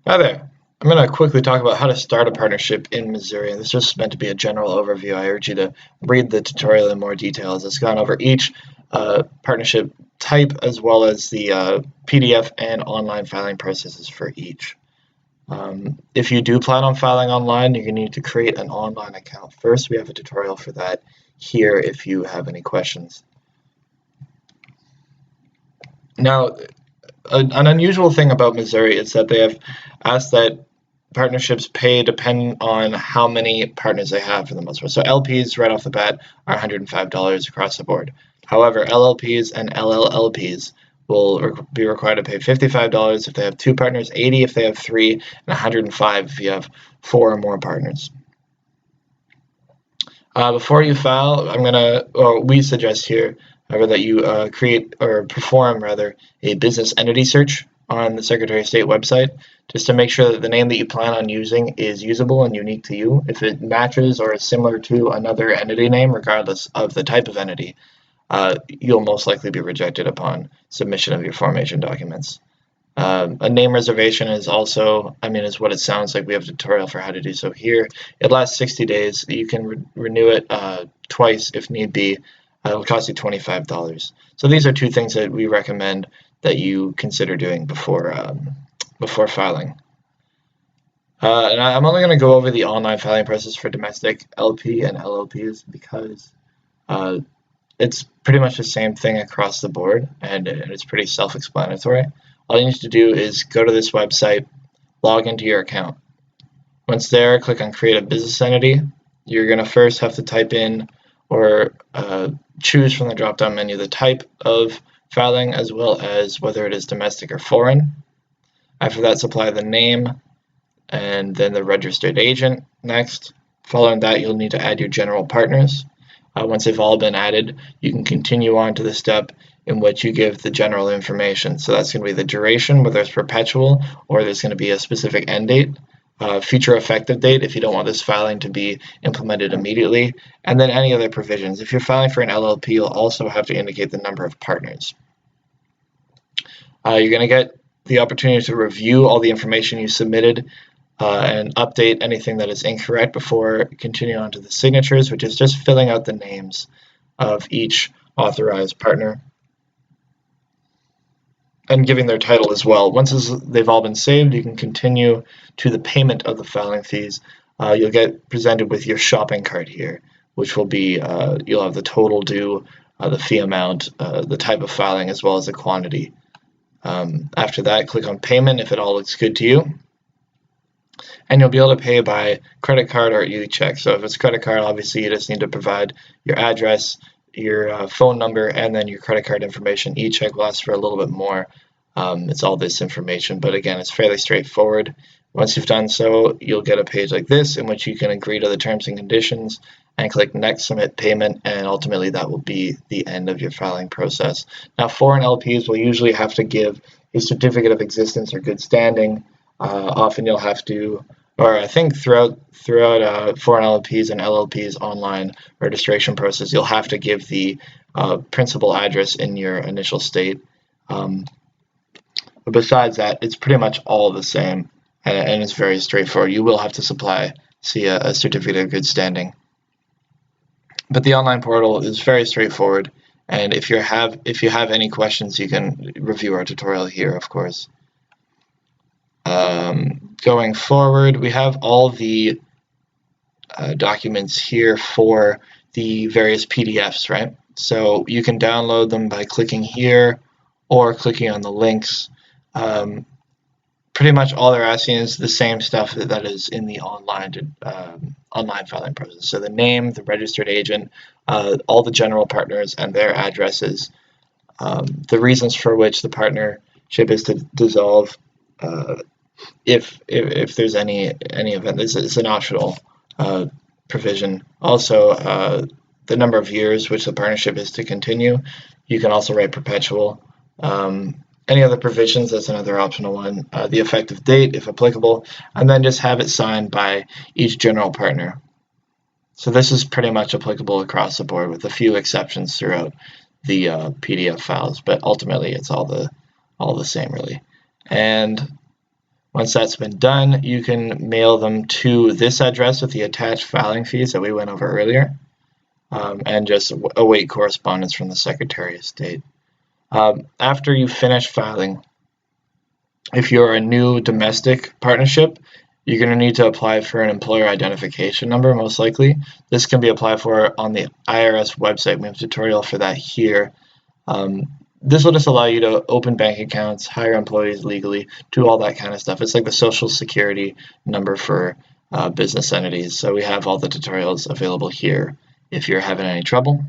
Hi there. I'm going to quickly talk about how to start a partnership in Missouri. This is just meant to be a general overview. I urge you to read the tutorial in more detail as it's gone over each partnership type as well as the PDF and online filing processes for each. If you do plan on filing online, you're going to need to create an online account first. We have a tutorial for that here if you have any questions. Now, an unusual thing about Missouri is that they have asked that partnerships pay depend on how many partners they have for the most part. So LPs right off the bat are $105 across the board. However, LLPs and LLLPs will be required to pay $55 if they have 2 partners, $80 if they have 3, and $105 if you have 4 or more partners. Before you file, we suggest here, however, that you perform a business entity search on the Secretary of State website, just to make sure that the name that you plan on using is usable and unique to you. If it matches or is similar to another entity name, regardless of the type of entity, you'll most likely be rejected upon submission of your formation documents. A name reservation is also, is what it sounds like. We have a tutorial for how to do so here. It lasts 60 days. You can renew it twice if need be. It'll cost you $25. So these are 2 things that we recommend that you consider doing before filing. And I'm only going to go over the online filing process for domestic LP and LLPs because it's pretty much the same thing across the board, and it's pretty self-explanatory. All you need to do is go to this website, log into your account. Once there, click on Create a Business Entity. You're going to first have to type in or choose from the drop-down menu the type of filing as well as whether it is domestic or foreign. After that, supply the name and then the registered agent next. Following that, you'll need to add your general partners. Once they've all been added, you can continue on to the step in which you give the general information. So that's going to be the duration, whether it's perpetual or there's going to be a specific end date, future effective date if you don't want this filing to be implemented immediately, and then any other provisions. If you're filing for an LLP, you'll also have to indicate the number of partners. You're going to get the opportunity to review all the information you submitted and update anything that is incorrect before continuing on to the signatures, which is just filling out the names of each authorized partner and giving their title as well. Once they've all been saved, you can continue to the payment of the filing fees. You'll get presented with your shopping cart here, which will be, you'll have the total due, the fee amount, the type of filing, as well as the quantity. After that, click on payment if it all looks good to you. And you'll be able to pay by credit card or e-check. So if it's credit card, obviously you just need to provide your address, your phone number, and then your credit card information. E-check will ask for a little bit more. It's all this information, but again, it's fairly straightforward. Once you've done so, you'll get a page like this in which you can agree to the terms and conditions and click Next, Submit Payment, and ultimately that will be the end of your filing process. Now, foreign LPs will usually have to give a certificate of existence or good standing. Often you'll have to, or I think throughout foreign LLPs and LLPs online registration process, you'll have to give the principal address in your initial state. But besides that, it's pretty much all the same, and it's very straightforward. You will have to supply a certificate of good standing. But the online portal is very straightforward, and if you have any questions, you can review our tutorial here, of course. Going forward, we have all the documents here for the various PDFs, right? So you can download them by clicking here or clicking on the links. Pretty much all they're asking is the same stuff that is in the online filing process. So the name, the registered agent, all the general partners and their addresses, the reasons for which the partnership is to dissolve, if there's any event. It's an optional provision. Also, the number of years which the partnership is to continue. You can also write perpetual. Any other provisions, that's another optional one. The effective date, if applicable, and then just have it signed by each general partner. So this is pretty much applicable across the board with a few exceptions throughout the PDF files, but ultimately it's all the same really. And Once that's been done, you can mail them to this address with the attached filing fees that we went over earlier, and just await correspondence from the Secretary of State. After you finish filing, if you're a new domestic partnership, you're going to need to apply for an employer identification number, most likely. This can be applied for on the IRS website. We have a tutorial for that here. This will just allow you to open bank accounts, hire employees legally, do all that kind of stuff. It's like the Social Security number for business entities. So we have all the tutorials available here if you're having any trouble.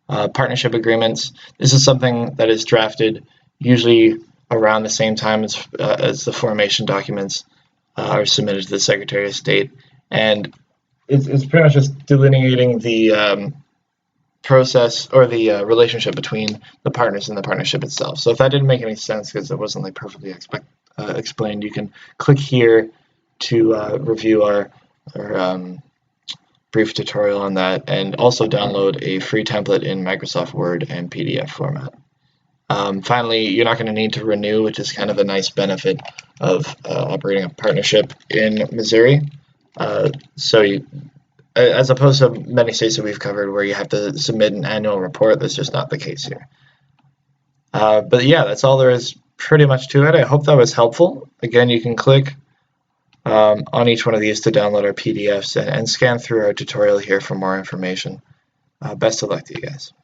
Partnership agreements. This is something that is drafted usually around the same time as the formation documents are submitted to the Secretary of State. And it's pretty much just delineating the process or the relationship between the partners and the partnership itself. So if that didn't make any sense because it wasn't like perfectly explained, you can click here to review our brief tutorial on that, and also download a free template in Microsoft Word and PDF format. Finally, you're not going to need to renew, which is kind of a nice benefit of operating a partnership in Missouri. As opposed to many states that we've covered where you have to submit an annual report, that's just not the case here. But yeah, that's all there is pretty much to it. I hope that was helpful. Again, you can click on each one of these to download our PDFs and scan through our tutorial here for more information. Best of luck to you guys.